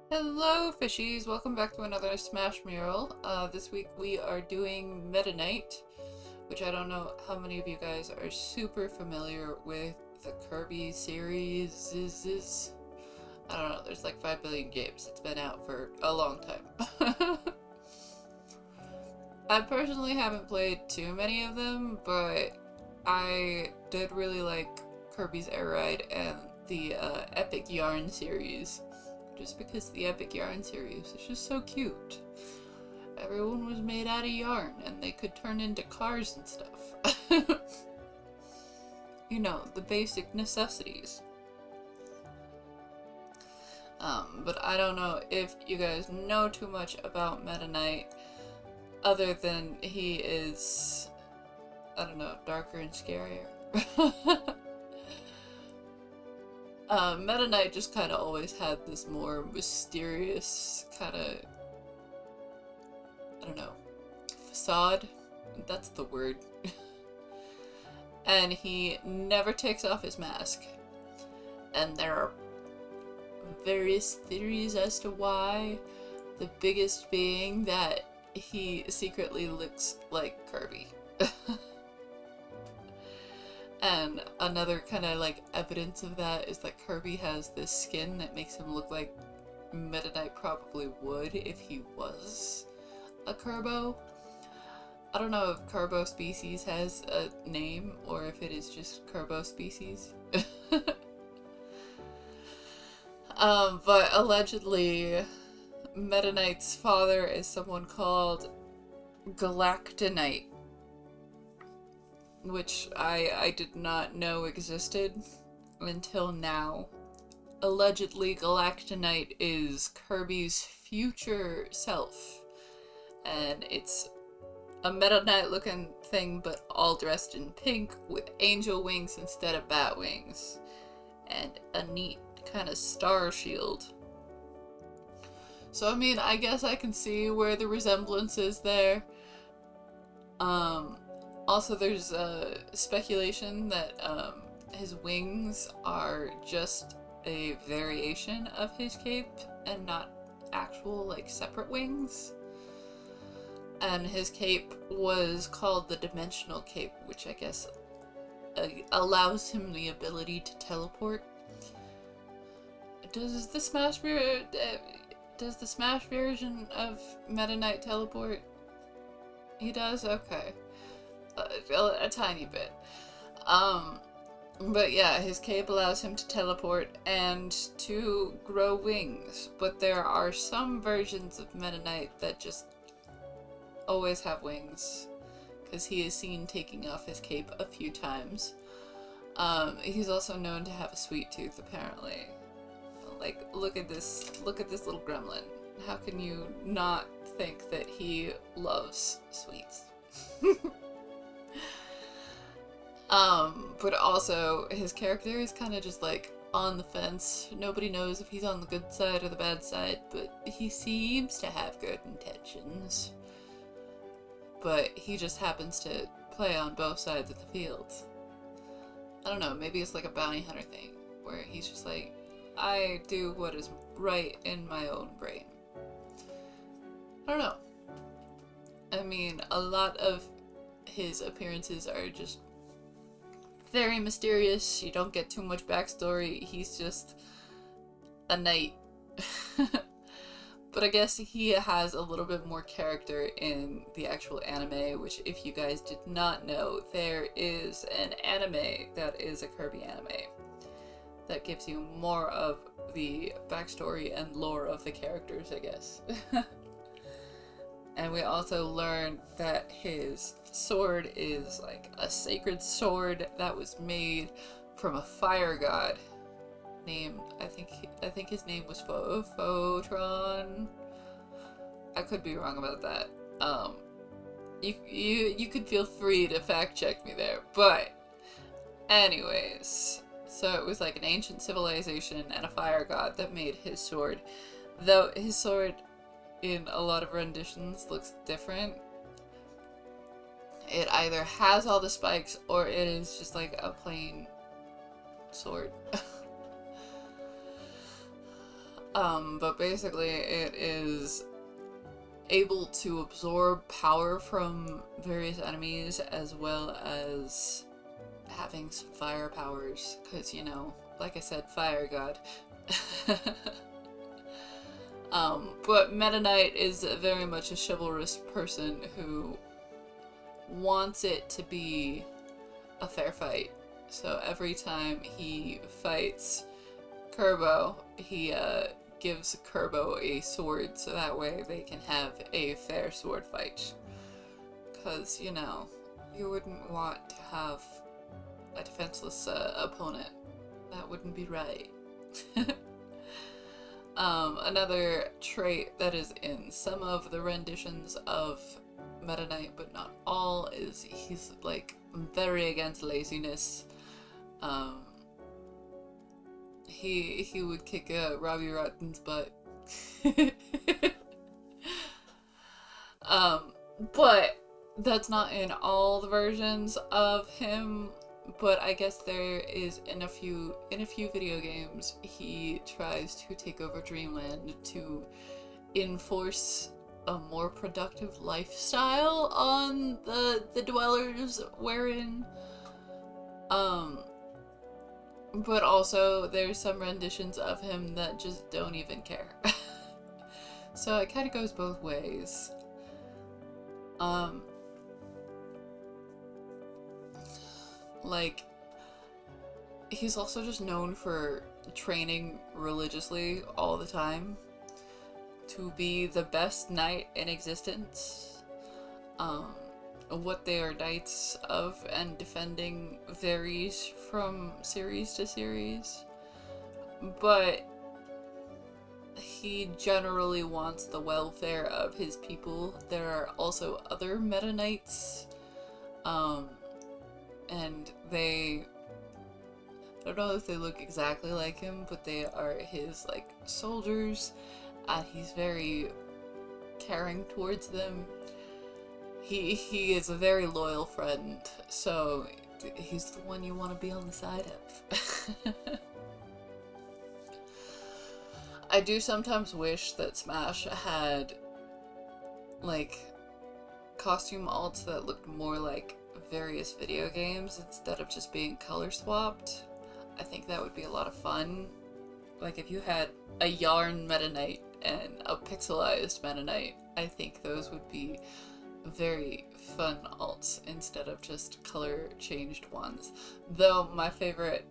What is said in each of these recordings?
Hello fishies, welcome back to another Smash Mural. This week we are doing Meta Knight, which I don't know how many of you guys are super familiar with the Kirby series. I don't know, there's like 5 billion games. It's been out for a long time. I personally haven't played too many of them, but I did really like Kirby's Air Ride and the Epic Yarn series. Just because the Epic Yarn series is just so cute. Everyone was made out of yarn and they could turn into cars and stuff. You know, the basic necessities. But I don't know if you guys know too much about Meta Knight other than he is, I don't know, darker and scarier. Meta Knight just kind of always had this more mysterious kind of, I don't know, facade. That's the word. And he never takes off his mask. And there are various theories as to why. The biggest being that he secretly looks like Kirby. And another kind of like evidence of that is that Kirby has this skin that makes him look like Meta Knight probably would if he was a Kerbo. I don't know if Kerbo species has a name or if it is just Kerbo species. But allegedly Meta Knight's father is someone called Galactonite, which I did not know existed until now. Allegedly, Galactonite is Kirby's future self, and it's a Meta Knight looking thing, but all dressed in pink with angel wings instead of bat wings, and a neat kind of star shield. So I mean, I guess I can see where the resemblance is there. Also, there's speculation that his wings are just a variation of his cape and not actual, like, separate wings. And his cape was called the Dimensional Cape, which I guess allows him the ability to teleport. Does the Smash version of Meta Knight teleport? He does? Okay. A tiny bit. But yeah, his cape allows him to teleport and to grow wings, but there are some versions of Meta Knight that just always have wings, because he is seen taking off his cape a few times. He's also known to have a sweet tooth, apparently. Like, look at this little gremlin. How can you not think that he loves sweets? But also, his character is kind of just like on the fence. Nobody knows if he's on the good side or the bad side, but he seems to have good intentions. But he just happens to play on both sides of the field. I don't know, maybe it's like a bounty hunter thing, where he's just like, I do what is right in my own brain. I don't know. I mean, a lot of his appearances are just very mysterious. You don't get too much backstory. He's just a knight. But I guess he has a little bit more character in the actual anime, which, if you guys did not know, there is an anime that is a Kirby anime that gives you more of the backstory and lore of the characters, I guess. And we also learned that his sword is like a sacred sword that was made from a fire god named, I think his name was Photron. I could be wrong about that. You could feel free to fact check me there. But anyways, so it was like an ancient civilization and a fire god that made his sword. Though his sword in a lot of renditions looks different. It either has all the spikes or it is just like a plain sword. But basically it is able to absorb power from various enemies as well as having some fire powers, because, you know, like I said, fire god. But Meta Knight is very much a chivalrous person who wants it to be a fair fight. So every time he fights Kerbo, he gives Kerbo a sword so that way they can have a fair sword fight. Because, you know, you wouldn't want to have a defenseless opponent. That wouldn't be right. Another trait that is in some of the renditions of Meta Knight, but not all, is he's like very against laziness. He would kick Robbie Rotten's butt. But that's not in all the versions of him. But I guess there is in a few video games he tries to take over Dreamland to enforce a more productive lifestyle on the dwellers wherein. But also there's some renditions of him that just don't even care. So it kind of goes both ways. Like, he's also just known for training religiously all the time to be the best knight in existence. What they are knights of and defending varies from series to series, but he generally wants the welfare of his people. There are also other Meta Knights, and I don't know if they look exactly like him, but they are his, like, soldiers, and he's very caring towards them. He is a very loyal friend, so he's the one you want to be on the side of. I do sometimes wish that Smash had, like, costume alts that looked more like various video games instead of just being color swapped. I think that would be a lot of fun. Like, if you had a yarn Meta Knight and a pixelized Meta Knight, I think those would be very fun alts instead of just color changed ones. Though my favorite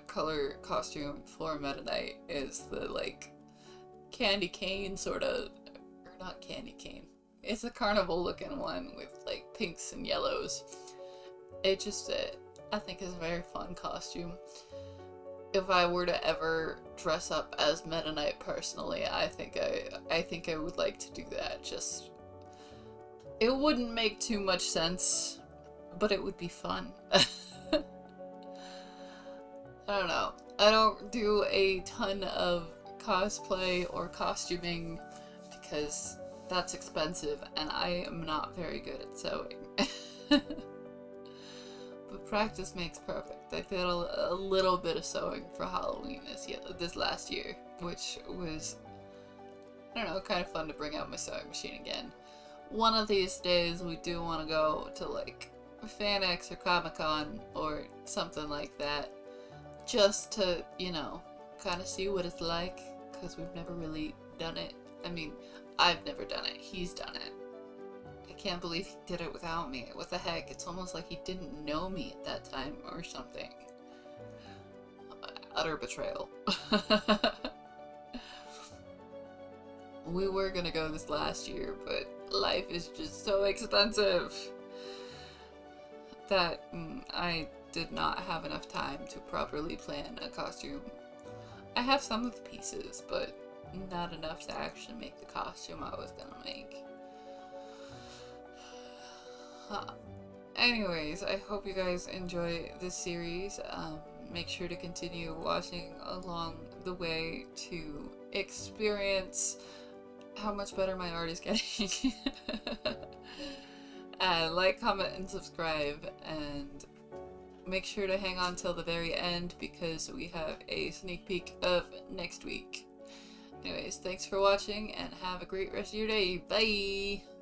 color costume for Meta Knight is the, like, candy cane sort of, or not candy cane. It's a carnival looking one with, like, pinks and yellows. It just, I think is a very fun costume. If I were to ever dress up as Meta Knight personally, I think I would like to do that. Just, it wouldn't make too much sense, but it would be fun. I don't know. I don't do a ton of cosplay or costuming because that's expensive and I am not very good at sewing. But practice makes perfect. I did a little bit of sewing for Halloween this last year, which was, I don't know, kind of fun to bring out my sewing machine again. One of these days we do want to go to, like, FanX or Comic-Con or something like that, just to, you know, kind of see what it's like, because we've never really done it. I mean, I've never done it. He's done it. I can't believe he did it without me. What the heck? It's almost like he didn't know me at that time or something. Utter betrayal. We were gonna go this last year, but life is just so expensive that I did not have enough time to properly plan a costume. I have some of the pieces, but not enough to actually make the costume I was gonna make. Anyways, I hope you guys enjoy this series. Make sure to continue watching along the way to experience how much better my art is getting. Like, comment, and subscribe, and make sure to hang on till the very end because we have a sneak peek of next week. Anyways, thanks for watching and have a great rest of your day. Bye!